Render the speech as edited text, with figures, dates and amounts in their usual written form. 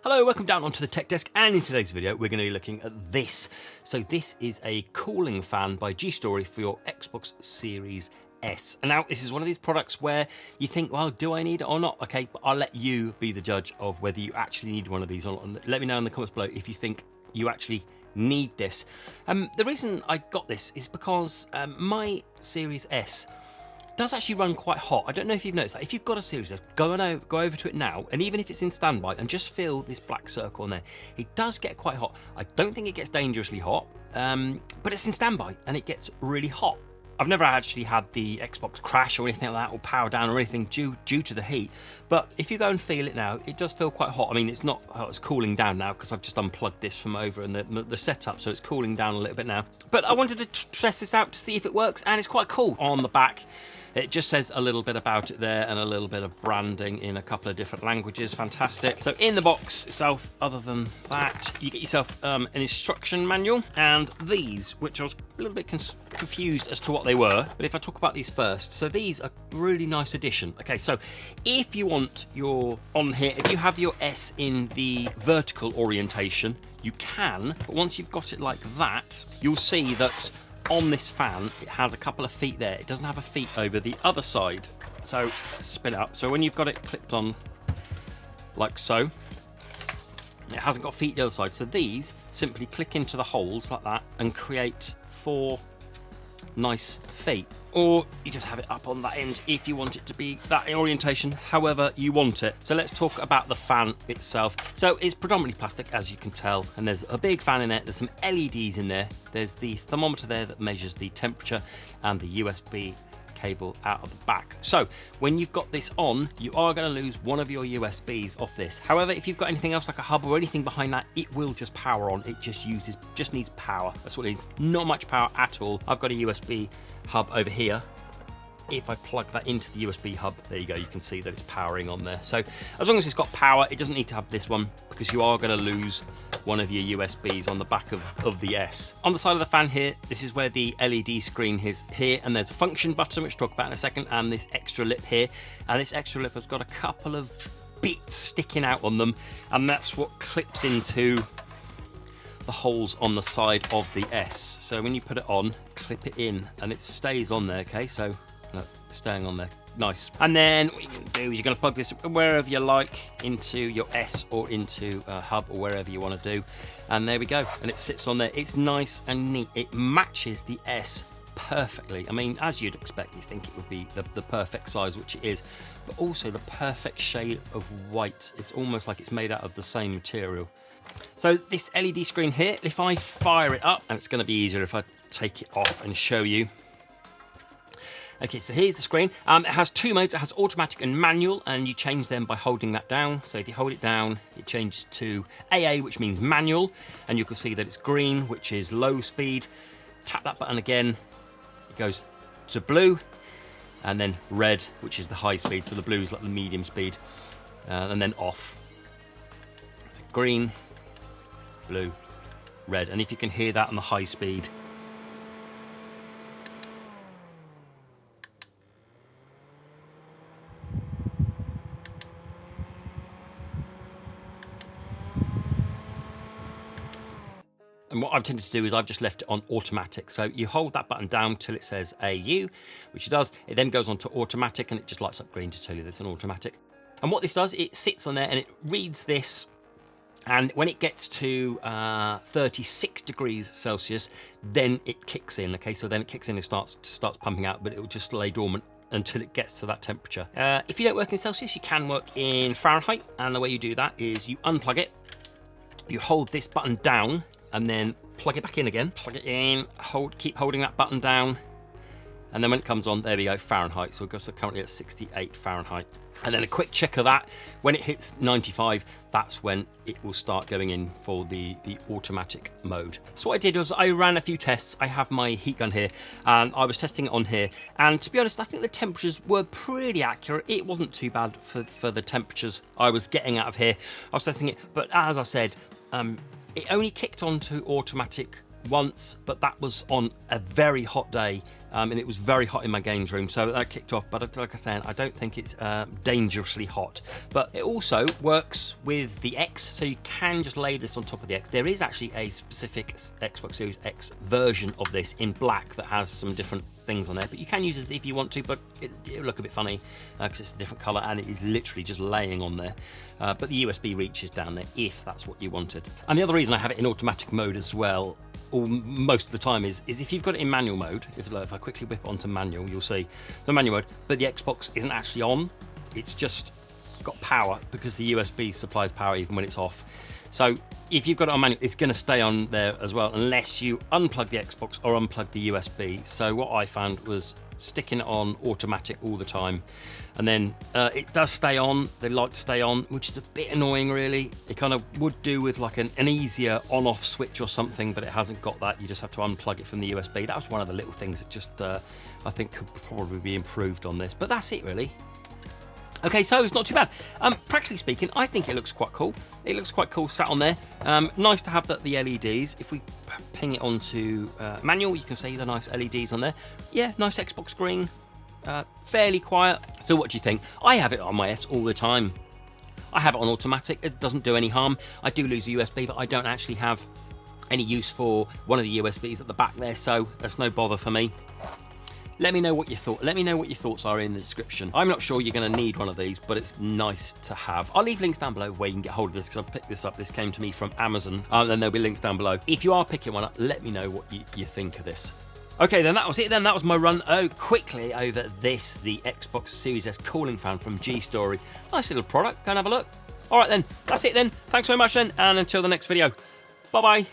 Hello, welcome down onto the Tech Desk, and in today's video we're going to be looking at this. So this is a cooling fan by G-Story for your Xbox Series S. And now this is one of these products where you think, well, do I need it or not? Okay, but I'll let you be the judge of whether you actually need one of these or not. Let me know in the comments below if you think you actually need this. The reason I got this is because my Series S does actually run quite hot. I don't know if you've noticed that. If you've got a Series S, go over to it now, and even if it's in standby, and just feel this black circle on there. It does get quite hot. I don't think it gets dangerously hot, but it's in standby, and it gets really hot. I've never actually had the Xbox crash or anything like that, or power down or anything due to the heat. But if you go and feel it now, it does feel quite hot. I mean, it's not, it's cooling down now because I've just unplugged this from over in the setup, so it's cooling down a little bit now. But I wanted to test this out to see if it works, and it's quite cool. On the back, it just says a little bit about it there and a little bit of branding in a couple of different languages. Fantastic. So in the box itself, other than that, you get yourself an instruction manual, and these, which I was a little bit confused as to what they were, but if I talk about these first, so these are really nice addition. Okay, so if you want your, on here, if you have your S in the vertical orientation, you can, but once you've got it like that, you'll see that on this fan, it has a couple of feet there. It doesn't have a feet over the other side. So spin it up. So when you've got it clipped on like so, it hasn't got feet the other side. So these simply click into the holes like that and create 4 nice feet. Or you just have it up on that end if you want it to be that orientation, however you want it. So let's talk about the fan itself. So it's predominantly plastic, as you can tell, and there's a big fan in it. There's some LEDs in there. There's the thermometer there that measures the temperature, and the USB cable out of the back. So when you've got this on, you are going to lose one of your USBs off this. However, if you've got anything else like a hub or anything behind that, it will just power on. It just needs power. That's what it needs. Not much power at all. I've got a USB hub over here. If I plug that into the USB hub, there you go, you can see that it's powering on there. So as long as it's got power, it doesn't need to have this one, because you are going to lose one of your USBs on the back of the S. On the side of the fan here, this is where the LED screen is here, and there's a function button, which we'll talk about in a second, and this extra lip here. And this extra lip has got a couple of bits sticking out on them, and that's what clips into the holes on the side of the S. So when you put it on, clip it in, and it stays on there, okay? So look, staying on there, nice. And then what you're going to do is you're going to plug this wherever you like, into your S or into a hub or wherever you want to do. And there we go, and it sits on there. It's nice and neat. It matches the S perfectly. I mean, as you'd expect, you think it would be the perfect size, which it is, but also the perfect shade of white. It's almost like it's made out of the same material. So this LED screen here, if I fire it up, and it's going to be easier if I take it off and show you. Okay, so here's the screen. It has 2 modes. It has automatic and manual, and you change them by holding that down. So if you hold it down, it changes to AA, which means manual, and you can see that it's green, which is low speed. Tap that button again, it goes to blue, and then red, which is the high speed. So the blue is like the medium speed, and then off. So green, blue, red, and if you can hear that on the high speed, and what I've tended to do is I've just left it on automatic. So you hold that button down till it says AU, which it does. It then goes on to automatic, and it just lights up green to tell you that it's an automatic. And what this does, it sits on there and it reads this. And when it gets to 36 degrees Celsius, then it kicks in. Okay, so then it kicks in and starts pumping out, but it will just lay dormant until it gets to that temperature. If you don't work in Celsius, you can work in Fahrenheit. And the way you do that is you unplug it, you hold this button down, and then plug it back in again. Plug it in, keep holding that button down, and then when it comes on, there we go, Fahrenheit. So we're currently at 68 Fahrenheit. And then a quick check of that. When it hits 95, that's when it will start going in for the automatic mode. So what I did was I ran a few tests. I have my heat gun here, and I was testing it on here. And to be honest, I think the temperatures were pretty accurate. It wasn't too bad for the temperatures I was getting out of here. I was testing it, but as I said, it only kicked on to automatic once, but that was on a very hot day. And it was very hot in my games room, so that kicked off. But like I said, I don't think it's dangerously hot. But it also works with the X, so you can just lay this on top of the X. There is actually a specific Xbox Series X version of this in black that has some different things on there, but you can use this if you want to, but it'll look a bit funny because it's a different color and it is literally just laying on there. But the USB reaches down there if that's what you wanted. And the other reason I have it in automatic mode as well, or most of the time, is if you've got it in manual mode. If I quickly whip onto manual, you'll see the manual mode, but the Xbox isn't actually on. It's just got power because the USB supplies power even when it's off. So if you've got it on manual, it's going to stay on there as well, unless you unplug the Xbox or unplug the USB. So what I found was sticking it on automatic all the time, and then it does stay on. They like to stay on, which is a bit annoying, really. It kind of would do with like an easier on-off switch or something, but it hasn't got that. You just have to unplug it from the USB. That was one of the little things that just I think could probably be improved on this. But that's it, really. Okay, so it's not too bad. Practically speaking, I think it looks quite cool. It looks quite cool sat on there. Nice to have the LEDs. If we ping it onto manual, you can see the nice LEDs on there. Yeah, nice Xbox screen. Fairly quiet. So what do you think? I have it on my S all the time. I have it on automatic. It doesn't do any harm. I do lose a USB, but I don't actually have any use for one of the USBs at the back there, so that's no bother for me. Let me know what you thought. Let me know what your thoughts are in the description. I'm not sure you're going to need one of these, but it's nice to have. I'll leave links down below where you can get hold of this, because I picked this up. This came to me from Amazon, and then there'll be links down below. If you are picking one up, let me know what you think of this. Okay, then that was it. Then that was my run quickly over this, the Xbox Series S cooling fan from G-Story. Nice little product. Go and have a look. All right, then. That's it then. Thanks very much then, and until the next video. Bye-bye.